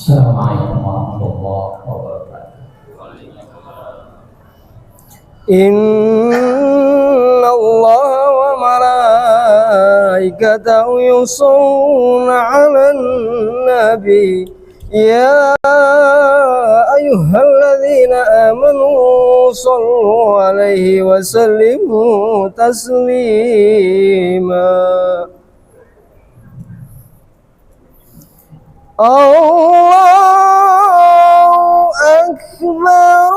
Assalamualaikum warahmatullahi wabarakatuh. Inna Allah wa malaikatahu yusholluna 'alan nabi ya ayyuhalladzina amanu shallu 'alaihi wa sallimu taslima. Allahu akbar.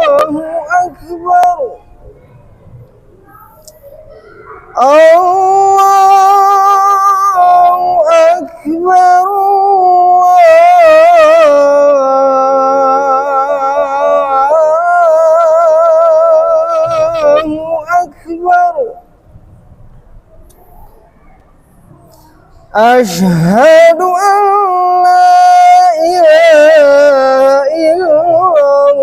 Allahu akbar. Allahu akbar. Asyhadu an la ilaha illallah.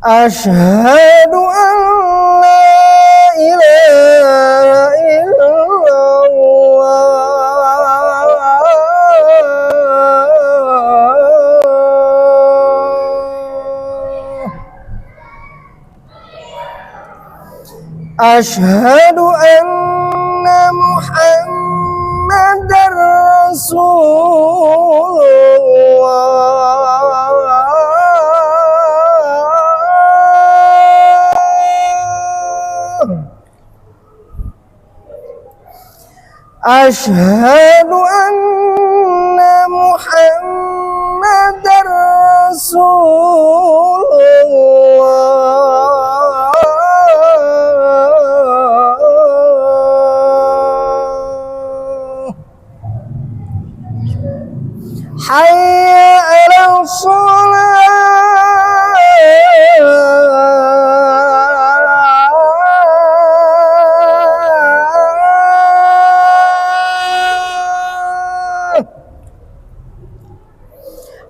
Asyhadu an la ilaha illallah. Asyhadu anna Muhammadar Rasulullah. Asyhadu anna Muhammadar Rasulullah. Hayya 'alal shalah.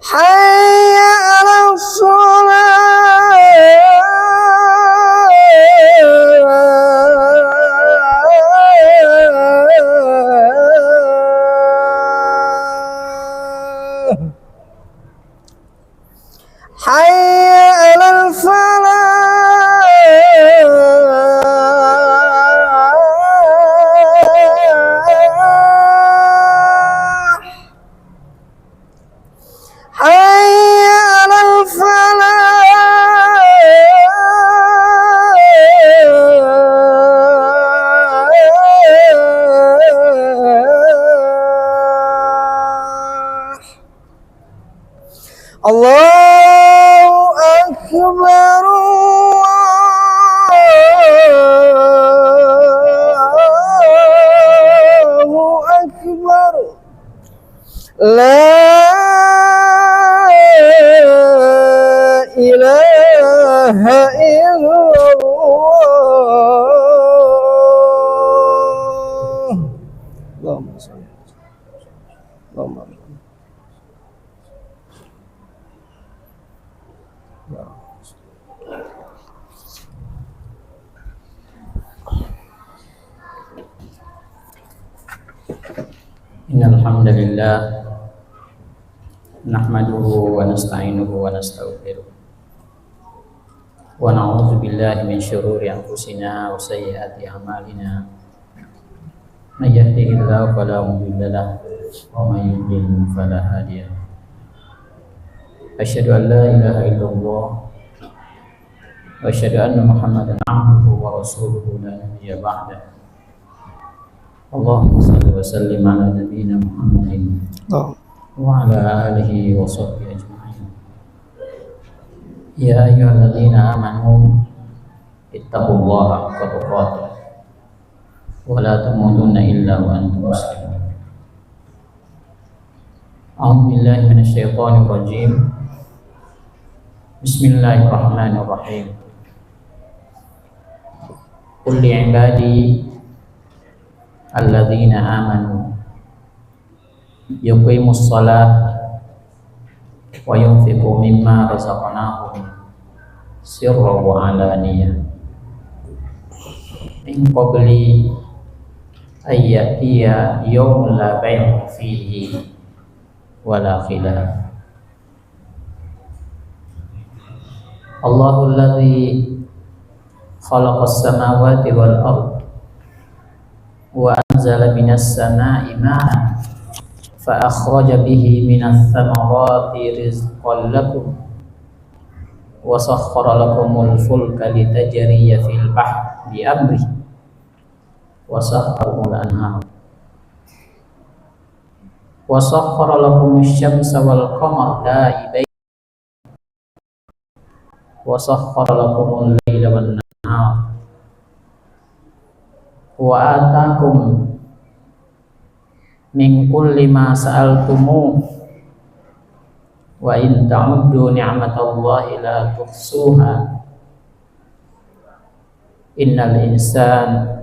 Hayya 'alal shalah. Hayya 'alal falah. Hayya 'alal falah. Allahu akbar. Allahu akbar. La ilaha illallah. Allahumma shalli. Allahumma Innal hamdalillah nahmaduhu wa nasta'inuhu wa nastaghfiruh wa na'udzu billahi min syururi anfusina wa sayyiati a'malina. May yahdihillahu fala mudilla lahu wa may yudlil fala hadiya lahu. Asyhadu an la ilaha illallah wa asyhadu anna Muhammadan 'abduhu wa rasuluhu la nabiyya ba'dahu. Allahumma shalli wa sallim ala nabiyyina Muhammadin wa ala alihi wa sahbihi ajma'in. Ya ayyuhalladzina amanu ittaqullaha haqqa tuqatih wa la tamutunna illa wa antum muslimun. A'udzu billahi minasyaitonir rajim. Bismillahirrahmanirrahim. Qul li'ibadi alladzina amanu yuqimus shalah wa yunfiqu mimma razaqnahum sirran wa alaniyah min qabli ayyatiya yawmun la bay'un fihi wala khilaf. Allahul ladzi khalaqas samawati wal ard wa anzala minas samaa'i ma'an fa akhraja bihi minas thamarati rizqan lakum wa sakhkhara lakumul fulka litajriya fil bahri bi amrihi wa sakhkharul anhar wa sakhkhara lakumus syamsa wal qamara da'ibain wa sakhkhara lakumul laila wan nahar wa ataakum min kulli ma sa'altumuh wa in ta'uddu ni'matallahi la tuhsuha innal insana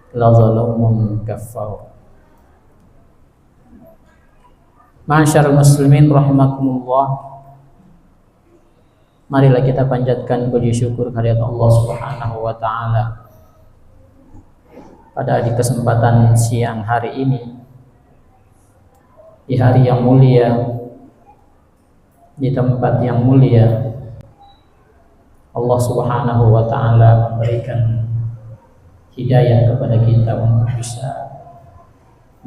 la zalumun kafar. Ma'asyiral muslimin rahimakumullah, marilah kita panjatkan puji syukur kehadirat Allah Subhanahu wa taala pada di kesempatan siang hari ini, di hari yang mulia, di tempat yang mulia. Allah Subhanahu wa taala memberikan hidayah kepada kita untuk bisa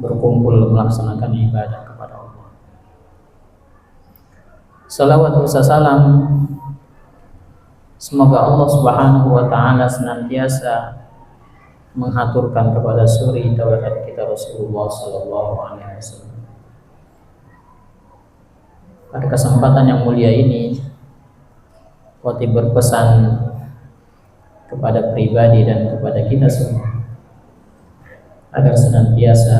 berkumpul melaksanakan ibadah kepada Allah. Salawat dan salam semoga Allah Subhanahu wa taala senantiasa menghaturkan kepada suri tauhid kita Rasulullah sallallahu alaihi wasallam. Pada kesempatan yang mulia ini, Khotib berpesan kepada pribadi dan kepada kita semua agar senantiasa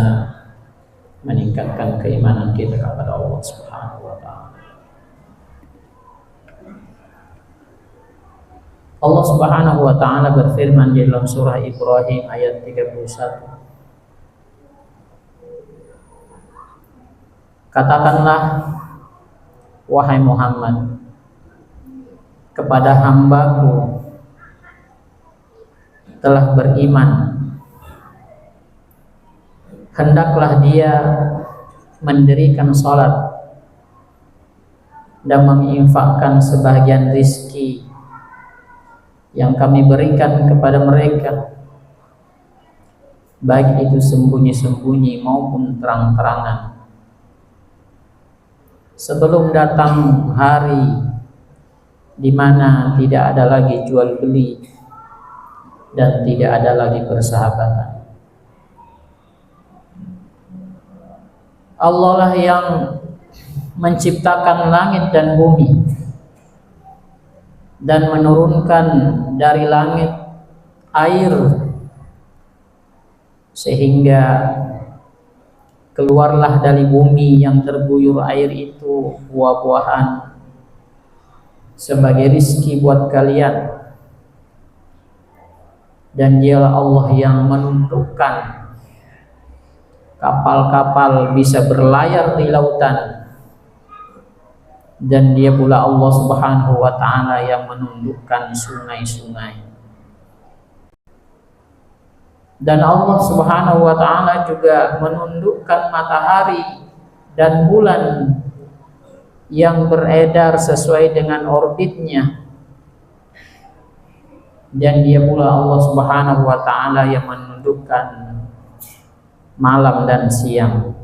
meningkatkan keimanan kita kepada Allah Subhanahu wa taala. Allah Subhanahu wa taala berfirman di dalam surah Ibrahim ayat 31. Katakanlah wahai Muhammad kepada hambaku telah beriman, hendaklah dia mendirikan salat dan menginfakkan sebahagian rizki yang kami berikan kepada mereka, baik itu sembunyi-sembunyi maupun terang-terangan, sebelum datang hari di mana tidak ada lagi jual beli dan tidak ada lagi persahabatan. Allah lah yang menciptakan langit dan bumi dan menurunkan dari langit air sehingga keluarlah dari bumi yang terbuyur air itu buah-buahan sebagai rizki buat kalian. Dan dialah Allah yang menundukkan kapal-kapal bisa berlayar di lautan, dan dia pula Allah Subhanahu wa ta'ala yang menundukkan sungai-sungai. Dan Allah Subhanahu wa ta'ala juga menundukkan matahari dan bulan yang beredar sesuai dengan orbitnya. Dan dia pula Allah Subhanahu wa ta'ala yang menundukkan malam dan siang.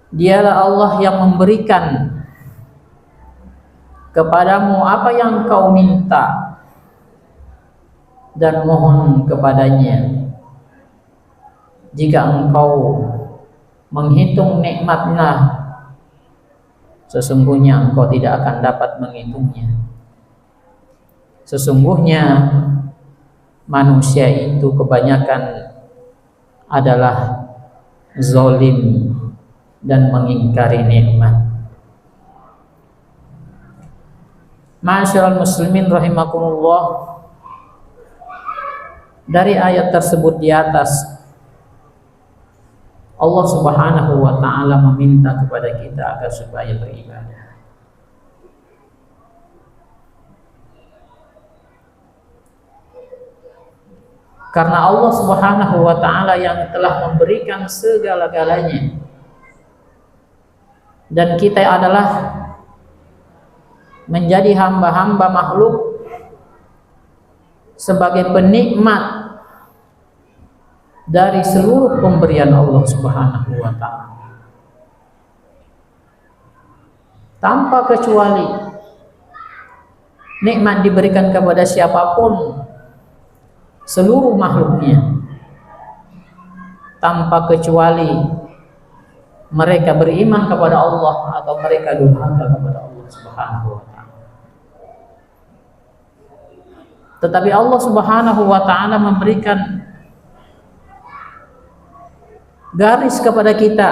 Dialah Allah yang memberikan kepadamu apa yang kau minta dan mohon kepadanya. Jika engkau menghitung nikmatnya, sesungguhnya engkau tidak akan dapat menghitungnya. Sesungguhnya manusia itu kebanyakan adalah zalim dan mengingkari nikmat. Ma'asyiral muslimin rahimakumullah, dari ayat tersebut di atas Allah Subhanahu wa taala meminta kepada kita agar supaya beribadah. Karena Allah Subhanahu wa taala yang telah memberikan segala-galanya. Dan kita adalah menjadi hamba-hamba makhluk sebagai penikmat dari seluruh pemberian Allah Subhanahu wa taala. Tanpa kecuali nikmat diberikan kepada siapapun, seluruh makhluknya, tanpa kecuali mereka beriman kepada Allah atau mereka durhaka kepada Allah Subhanahu wa taala. Tetapi Allah Subhanahu wa taala memberikan garis kepada kita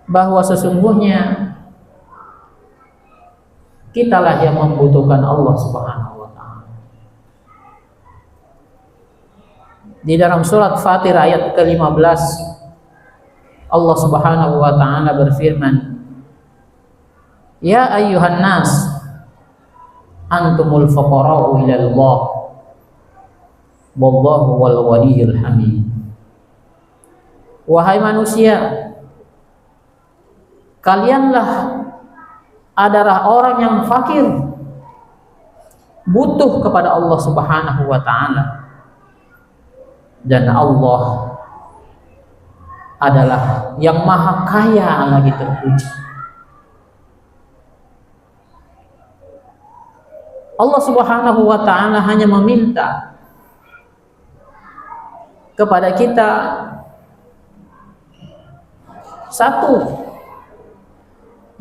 bahwa sesungguhnya kitalah yang membutuhkan Allah Subhanahu wa taala. Di dalam surat Fatir ayat ke-15 Allah Subhanahu wa taala berfirman, "Ya ayyuhan nas, antumul fuqara'u ila Allah, wallahu wal waliyyul hamid." Wahai manusia, kalianlah adalah orang yang fakir, butuh kepada Allah Subhanahu wa taala, dan Allah adalah yang maha kaya lagi terpuji. Allah Subhanahu wa taala hanya meminta kepada kita satu,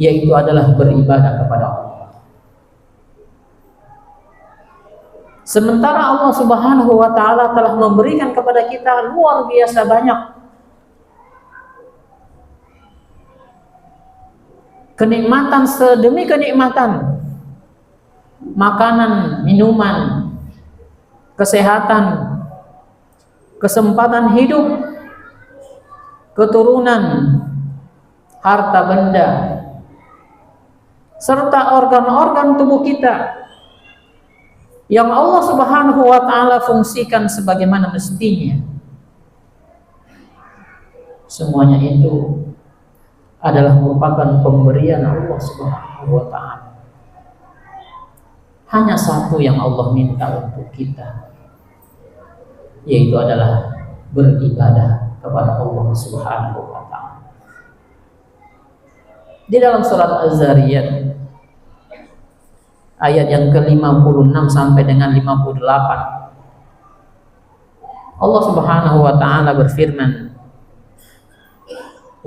yaitu adalah beribadah kepada Allah. Sementara Allah Subhanahu wa taala telah memberikan kepada kita luar biasa banyak kenikmatan sedemi kenikmatan, makanan, minuman, kesehatan, kesempatan hidup, keturunan, harta benda, serta organ-organ tubuh kita yang Allah Subhanahu wa taala fungsikan sebagaimana mestinya. Semuanya itu adalah merupakan pemberian Allah Subhanahu wa taala. Hanya satu yang Allah minta untuk kita, yaitu adalah beribadah kepada Allah Subhanahu wa taala. Di dalam surat Az-Zariyat ayat yang ke-56 sampai dengan 58, Allah Subhanahu wa taala berfirman,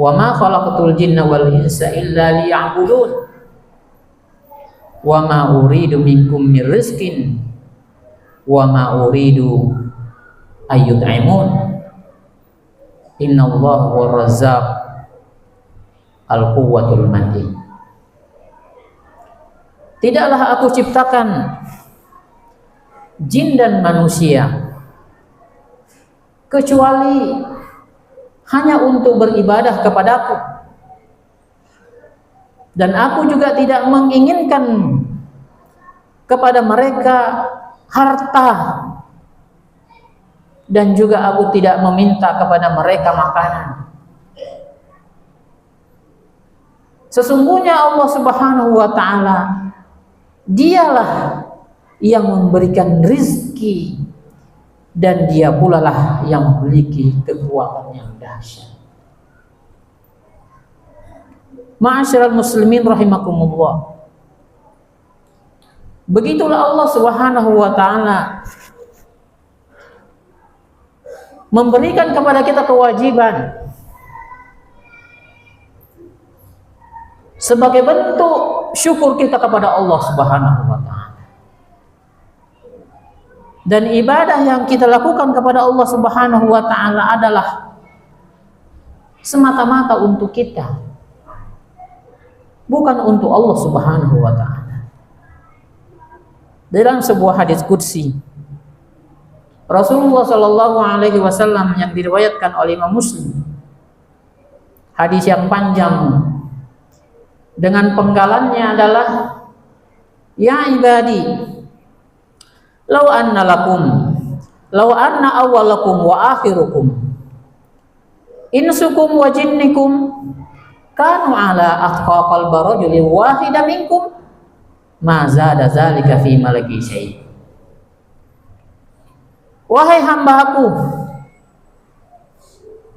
"Wa ma khalaqatul jinna wal insa illa liya'budun wa ma uridu minkum min rizqin wa ma uridu ayyut'imun innallaha huwar razzaq al-quwwatul matin." Tidaklah aku ciptakan jin dan manusia kecuali hanya untuk beribadah kepadaku, dan aku juga tidak menginginkan kepada mereka harta, dan juga aku tidak meminta kepada mereka makanan. Sesungguhnya Allah Subhanahu wa taala dialah yang memberikan rizki, dan dia pula lah yang memiliki kekuatan yang dahsyat. Ma'asyiral muslimin rahimakumullah, begitulah Allah Subhanahu wa taala memberikan kepada kita kewajiban sebagai bentuk syukur kita kepada Allah Subhanahu wa taala. Dan ibadah yang kita lakukan kepada Allah Subhanahu wa taala adalah semata-mata untuk kita, bukan untuk Allah Subhanahu wa taala. Dalam sebuah hadis qudsi, Rasulullah Shallallahu Alaihi Wasallam yang diriwayatkan oleh Imam Muslim, hadis yang panjang dengan penggalannya adalah, ya ibadi, law anna awwalakum wa akhirukum, insukum wa jinnikum, kanu ala atqa qalbi rajulin wahida minkum, ma zada zalika fi malaki syai'. Wahai hamba-Aku,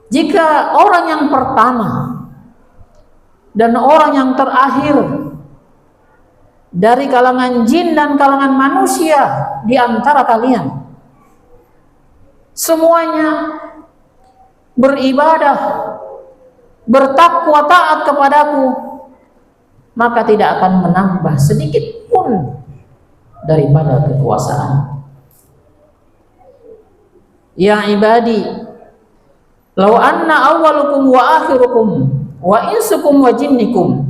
jika orang yang pertama dan orang yang terakhir dari kalangan jin dan kalangan manusia di antara kalian semuanya beribadah, bertakwa, taat kepadaku, maka tidak akan menambah sedikit pun daripada kekuasaan. Ya ibadi, law anna awwalukum wa akhirukum wa insukum wa jinnikum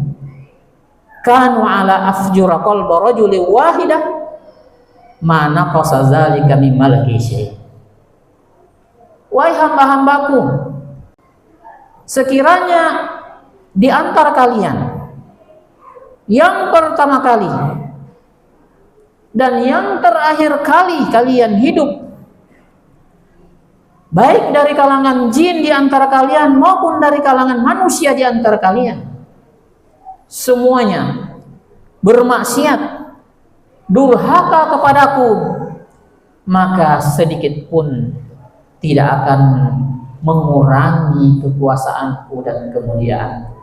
kanu ala afjura qalbi rajulin wahidah, ma naqasa zalika min malaki syai'. Wahai hamba-hambaku, sekiranya di antara kalian yang pertama kali dan yang terakhir kali kalian hidup, baik dari kalangan jin di antara kalian maupun dari kalangan manusia di antara kalian, semuanya bermaksiat, durhaka kepadaku, maka sedikit pun tidak akan mengurangi kekuasaanku dan kemuliaanku.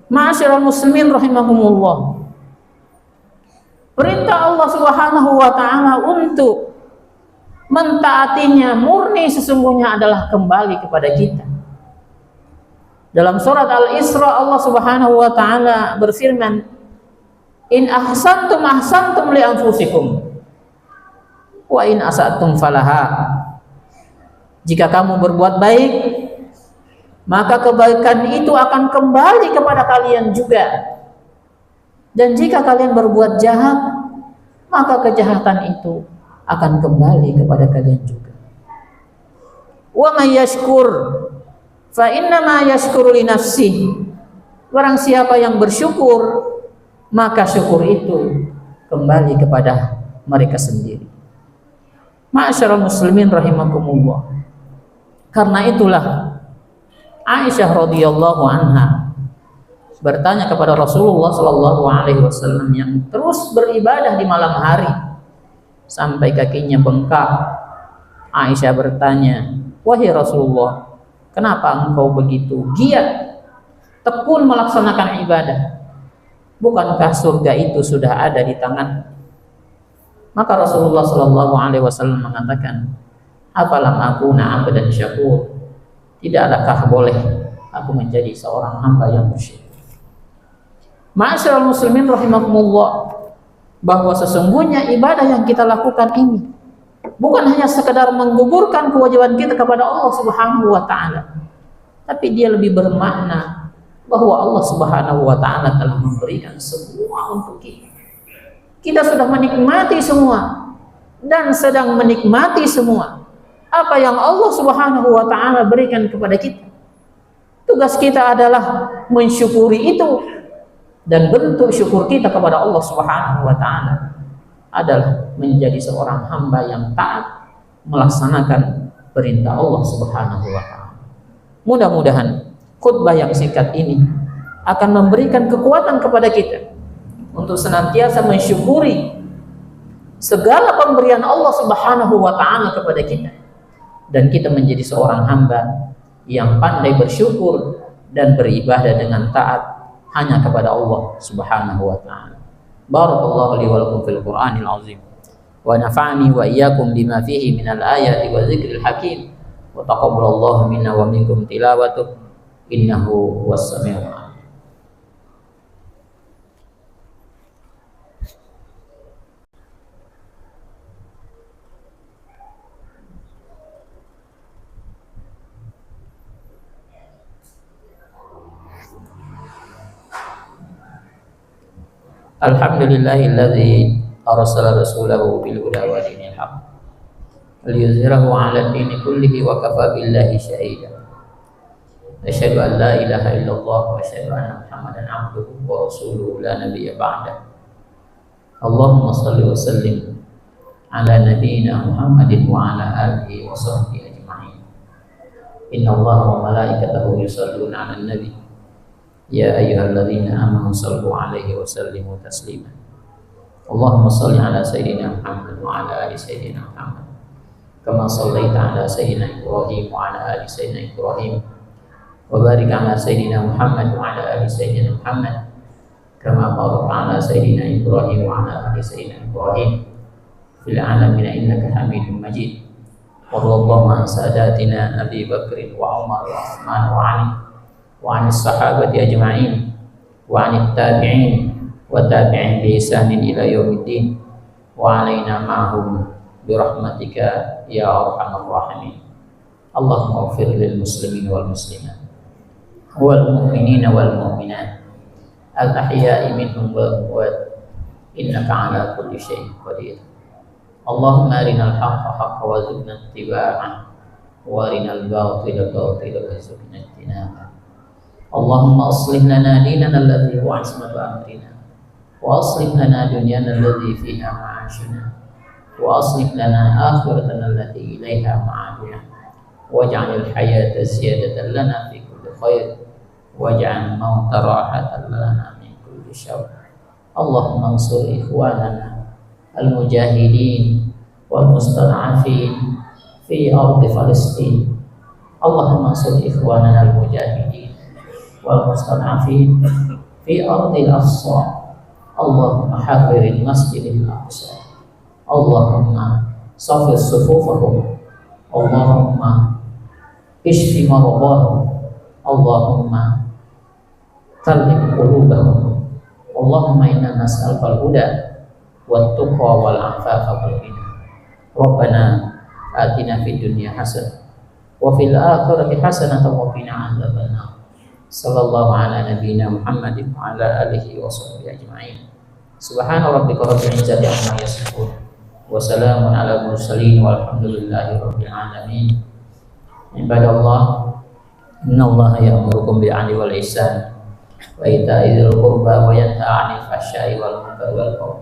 Ma'asyiral muslimin rahimahumullah, perintah Allah Subhanahu wa taala untuk mentaatinya murni sesungguhnya adalah kembali kepada kita. Dalam surat Al-Isra Allah Subhanahu wa taala berfirman, in ahsantum ahsantum li anfusikum wa in asatum falaha. Jika kamu berbuat baik, maka kebaikan itu akan kembali kepada kalian juga. Dan jika kalian berbuat jahat, maka kejahatan itu akan kembali kepada kalian juga. Wa may yashkur fa innama yashkuru li nafsihi. Barang siapa yang bersyukur, maka syukur itu kembali kepada mereka sendiri. Ma'asyiral muslimin rahimakumullah. Karena itulah Aisyah radhiyallahu anha bertanya kepada Rasulullah sallallahu alaihi wasallam yang terus beribadah di malam hari sampai kakinya bengkak. Aisyah bertanya, wahai Rasulullah, kenapa engkau begitu giat, tekun melaksanakan ibadah? Bukankah surga itu sudah ada di tangan? Maka Rasulullah sallallahu alaihi wasallam mengatakan, afalam akuna abdan syakur, tidaklah boleh aku menjadi seorang hamba yang bersyukur. Ma'asyiral muslimin rahimakumullah, bahwa sesungguhnya ibadah yang kita lakukan ini bukan hanya sekedar menggugurkan kewajiban kita kepada Allah Subhanahu wa taala, tapi dia lebih bermakna bahwa Allah Subhanahu wa taala telah memberikan semua untuk kita. Kita sudah menikmati semua dan sedang menikmati semua apa yang Allah Subhanahu wa taala berikan kepada kita. Tugas kita adalah mensyukuri itu, dan bentuk syukur kita kepada Allah Subhanahu wa taala adalah menjadi seorang hamba yang taat melaksanakan perintah Allah Subhanahu wa taala. Mudah-mudahan khutbah yang singkat ini akan memberikan kekuatan kepada kita untuk senantiasa mensyukuri segala pemberian Allah Subhanahu wa taala kepada kita, dan kita menjadi seorang hamba yang pandai bersyukur dan beribadah dengan taat hanya kepada Allah Subhanahu wa taala. Barakallahu li wa lakum fil Qur'anil azim wa nafa'ani wa iyyakum bima fihi minal ayati wa dzikril hakim wa taqabbalallahu minna wa minkum tilawatuh innahu huwas samiul alim. Alhamdulillahilladzi أرسل رسوله بالهدى ودين الحق ليظهره على الدين كله وكفى بالله شهيدا. أشهد أن لا إله إلا الله وأشهد أن محمدا عبده ورسوله لا نبي بعده. اللهم صل وسلم على نبينا محمد وعلى آله وصحبه أجمعين. إن الله وملائكته يصلون على النبي يا أيها الذين آمنوا صلوا عليه وسلموا تسليما. اللهم صل على سيدنا محمد وعلى آل سيدنا محمد كما صليت على سيدنا إبراهيم وعلى آل سيدنا إبراهيم وبارك على سيدنا محمد وعلى آل سيدنا محمد كما باركت على سيدنا إبراهيم وعلى آل سيدنا إبراهيم في العالمين إنك حميد مجيد. وارض اللهم عن ساداتنا أبي بكر وعمر وعثمان وعلي وعن الصحابة أجمعين وعن التابعين وتابعين بإحسان إلى يوم الدين وعلينا معهم برحمتك يا أرحم الراحمين. اللهم اغفر للمسلمين والمسلمات والمؤمنين والمؤمنات الأحياء منهم والأموات إنك على كل شيء قدير. اللهم أرنا الحق حقا وارزقنا اتباعه وأرنا الباطل باطلا وارزقنا اجتنابه. اللهم أصلح لنا ديننا الذي هو عصمة أمرنا وأصلح لنا دنيانا الذي فيها معاشنا وأصلح لنا آخرتنا التي إليها معادنا واجعل الحياة زيادة لنا في كل خير واجعل الموت راحة لنا من كل شر. اللهم انصر إخواننا المجاهدين والمستضعفين في أرض فلسطين. اللهم انصر إخواننا المجاهدين والمستضعفين في أرض الأقصى. اللهم حرر المسجد الأقصى. اللهم صفر صفوفهم. اللهم اشف مرضاهم. اللهم ثبت قلوبهم. اللهم إنا نسألك الهدى والتقى والعفاف والغنى. ربنا آتنا في الدنيا حسنة وفي الآخرة حسنة وقنا عذاب النار. صلى الله على نبينا محمد وعلى آله وصحبه أجمعين. سبحان ربك رب العزة عما يصفون وسلام على المرسلين والحمد لله رب العالمين. عباد الله إن الله يأمركم بالعدل والإحسان وإيتاء ذي القربى وينهى عن الفحشاء والمنكر والبغي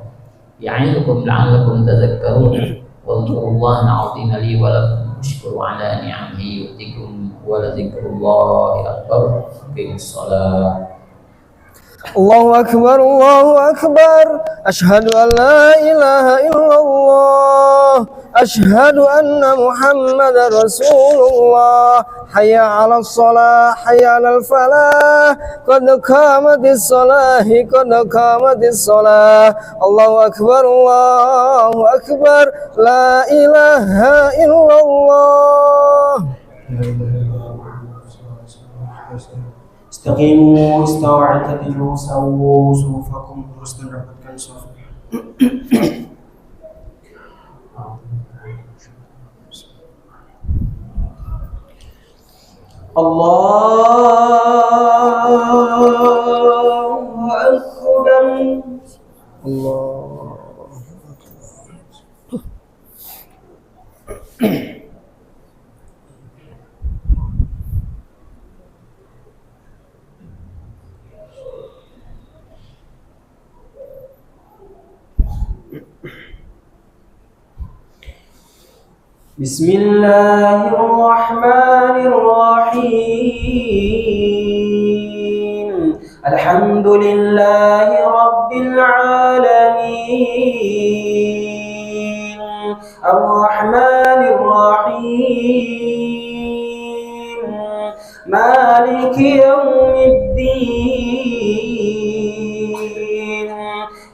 يعظكم لعلكم تذكرون. واذكروا الله العظيم لي ولكم واشكروا على نعمه يؤتكم ولذكر الله أكبر. أقيموا الصلاة. الله أكبر الله أكبر. أشهد أن لا إله إلا الله. أشهد أن محمد رسول الله. حي على الصلاة حي على الفلاح قد قامت الصلاة قد قامت الصلاة. الله أكبر الله أكبر. لا إله إلا الله. Istaqimu istaw i'tadilu sawwu sufufakum terus dan rapatkan saf. Allahu Akbar. Allah. Bismillahirrahmanirrahim. Alhamdulillahi rabbil alamin. Ar-Rahmanir Rahim. Maliki yaumiddin.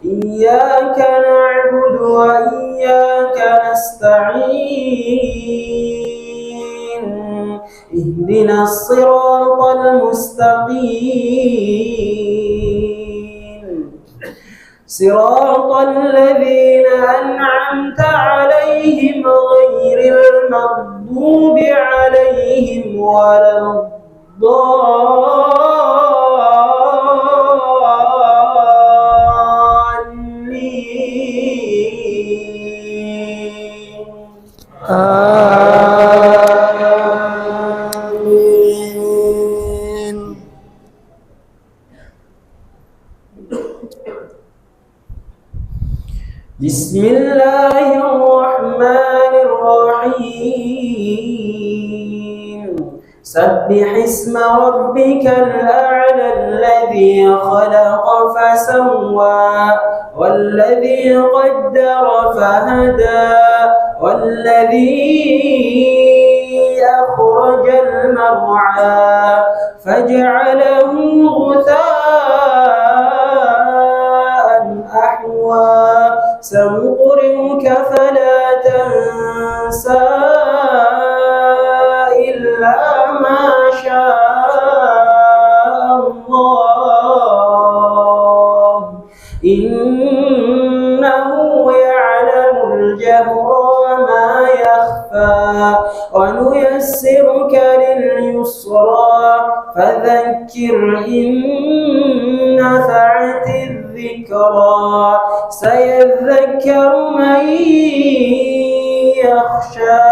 Iyyaka na'budu wa iyyaka nasta'in. Ihdina as-siratal mustaqim. Siratal ladzina an'amta 'alaihim ghairil maghdubi 'alaihim waladdallin. Amin. Bismillahirrahmanirrahim. Sabbih isma rabbikal a'la alladhi khalaqa fasawwa walladhi qaddara fahada walladhi akhrajal mar'a faj'alahu ghutha'an ahwa سنقرئك فلا تنسى إلا ما شاء الله إنه يعلم الجهر وما يخفى ونيسرك لليسرى فذكر إن نفعت الذكرى سيذكر من يخشى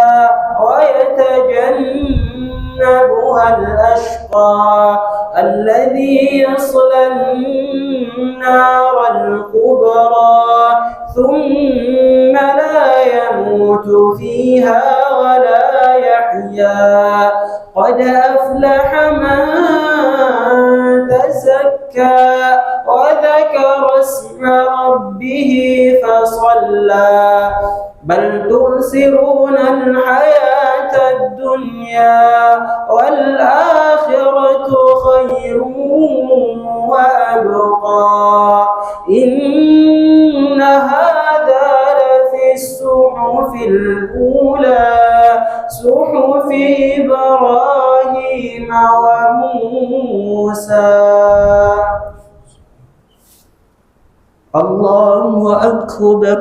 ويتجنبها الأشقى الذي يصلى النار الكبرى ثم لا يموت فيها ولا يحيا قد أفلح من تزكى وذكر اسم ربه فصلى بل تؤثرون الحياة الدنيا والآخرة خير وأبقى إن هذا لفي الصحف الأولى صحف إبراهيم وموسى. الله أكبر.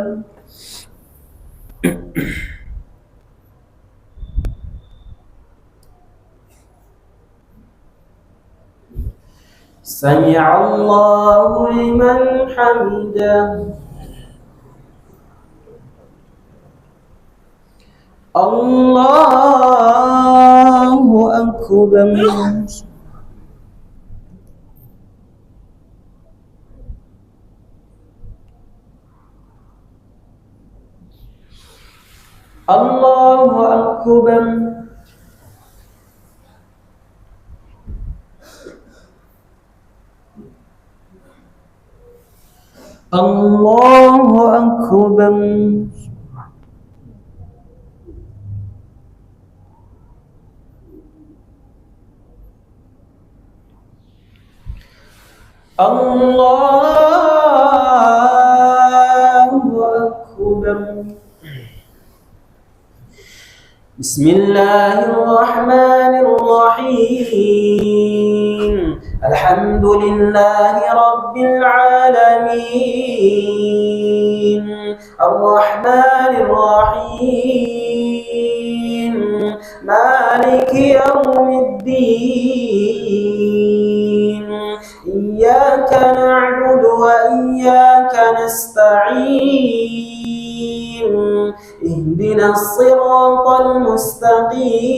سمع الله لمن حمده. الله أكبر. الله أكبر. الله أكبر. الله أكبر. بسم الله الرحمن الرحيم. الحمد لله رب العالمين الرحمن الرحيم مالك يوم الدين إياك نعبد وإياك نستعين اهدنا الصراط المستقيم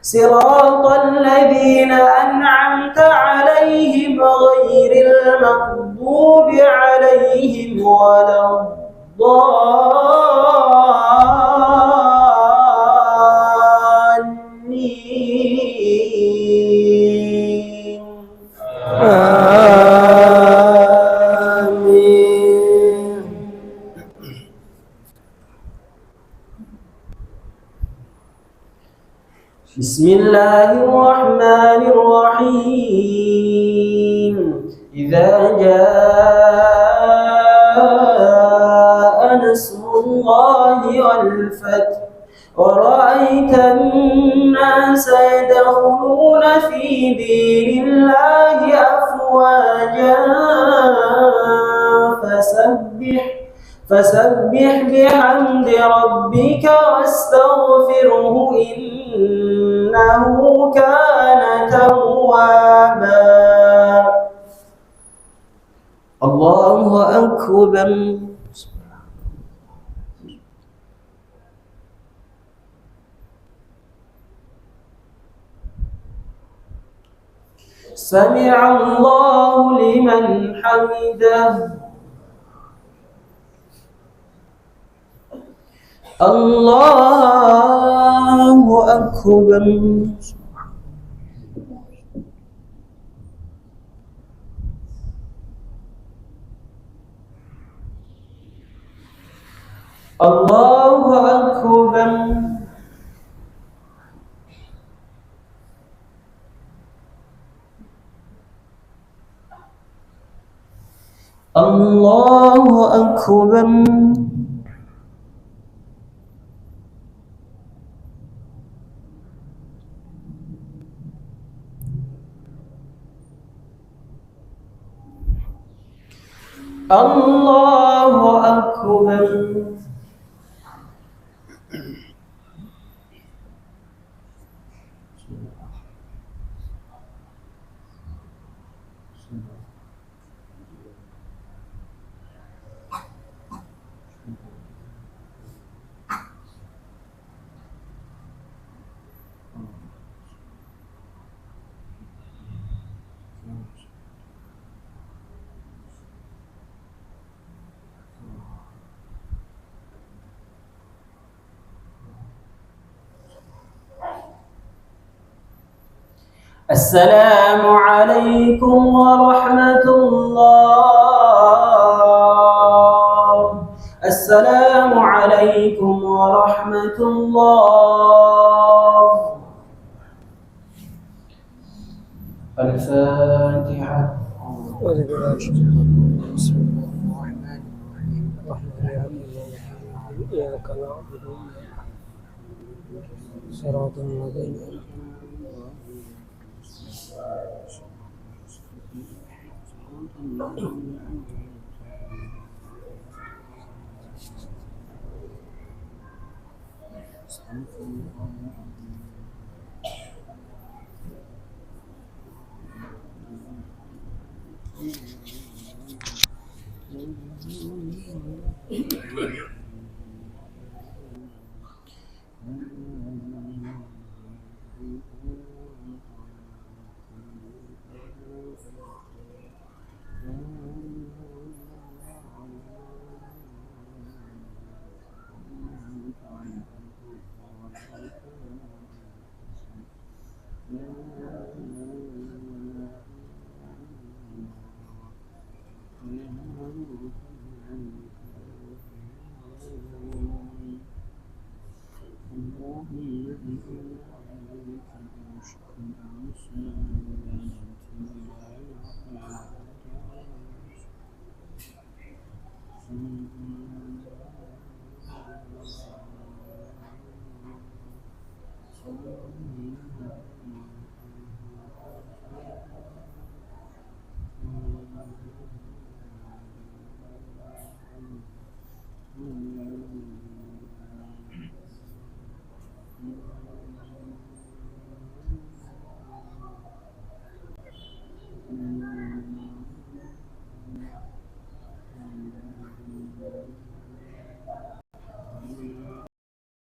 صراط الذين أنعمت عليهم غير المغضوب عليهم ولا الضالين. آمين. بسم الله الرحمن الرحيم. إذا جاء نصر الله والفتح ورأيت الناس يدخلون في دين الله أفواجا فسبح بحمد ربك واستغفره إنه كان توابا. الله أكبر. سمع الله لمن حمده الله أكبر الله أكبر الله أكبر الله أكبر السلام عليكم ورحمة الله. السلام عليكم ورحمة الله. الفاتحة. بسم الله الرحمن الرحيم. إياك نعبد صراط الذين اللهم